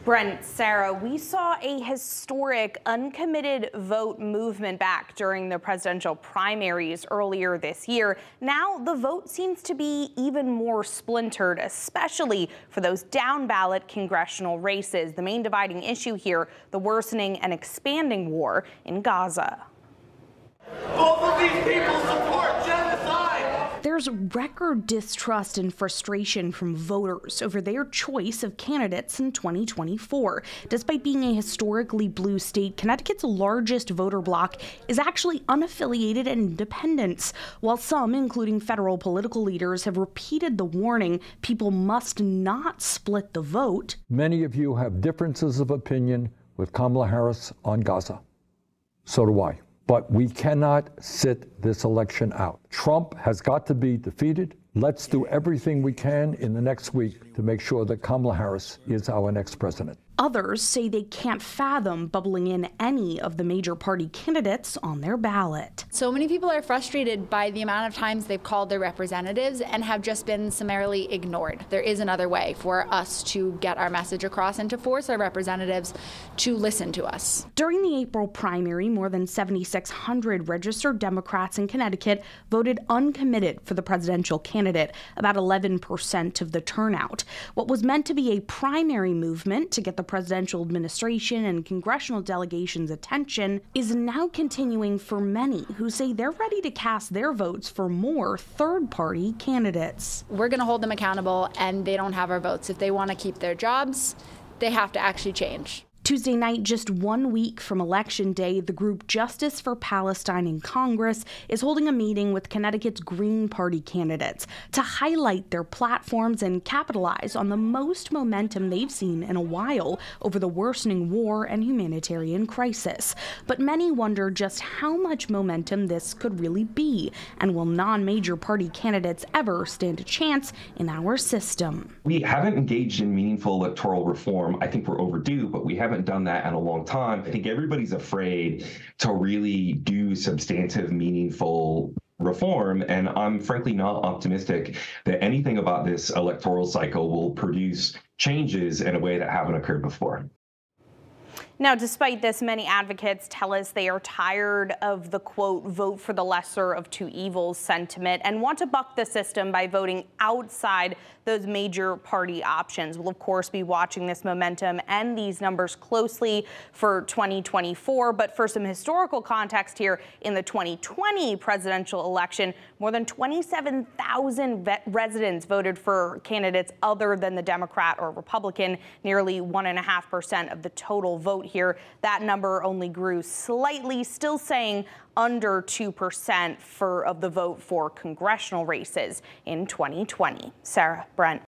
Brent, Sarah, we saw a historic uncommitted vote movement back during the presidential primaries earlier this year. Now the vote seems to be even more splintered, especially for those down ballot congressional races. The main dividing issue here, the worsening and expanding war in Gaza. Both of these people support genocide! There's record distrust and frustration from voters over their choice of candidates in 2024. Despite being a historically blue state, Connecticut's largest voter bloc is actually unaffiliated and independents. While some, including federal political leaders, have repeated the warning people must not split the vote. Many of you have differences of opinion with Kamala Harris on Gaza. So do I. But we cannot sit this election out. Trump has got to be defeated. Let's do everything we can in the next week to make sure that Kamala Harris is our next president. Others say they can't fathom bubbling in any of the major party candidates on their ballot. So many people are frustrated by the amount of times they've called their representatives and have just been summarily ignored. There is another way for us to get our message across and to force our representatives to listen to us. During the April primary, more than 7,600 registered Democrats in Connecticut voted uncommitted for the presidential candidate, about 11% of the turnout. What was meant to be a primary movement to get the presidential administration and congressional delegations' attention is now continuing for many who say they're ready to cast their votes for more third-party candidates. We're going to hold them accountable, and they don't have our votes. If they want to keep their jobs, they have to actually change. Tuesday night, just 1 week from Election Day, the group Justice for Palestine in Congress is holding a meeting with Connecticut's Green Party candidates to highlight their platforms and capitalize on the most momentum they've seen in a while over the worsening war and humanitarian crisis. But many wonder just how much momentum this could really be, and will non-major party candidates ever stand a chance in our system? We haven't engaged in meaningful electoral reform. I think we're overdue, but we haven't done that in a long time. I think everybody's afraid to really do substantive, meaningful reform, and I'm frankly not optimistic that anything about this electoral cycle will produce changes in a way that haven't occurred before. Now, despite this, many advocates tell us they are tired of the, quote, vote for the lesser of two evils sentiment and want to buck the system by voting outside those major party options. We'll, of course, be watching this momentum and these numbers closely for 2024. But for some historical context here, in the 2020 presidential election, more than 27,000 residents voted for candidates other than the Democrat or Republican, nearly 1.5% of the total vote here. That number only grew slightly, still saying under 2% of the vote for congressional races in 2020. Sarah, Brent.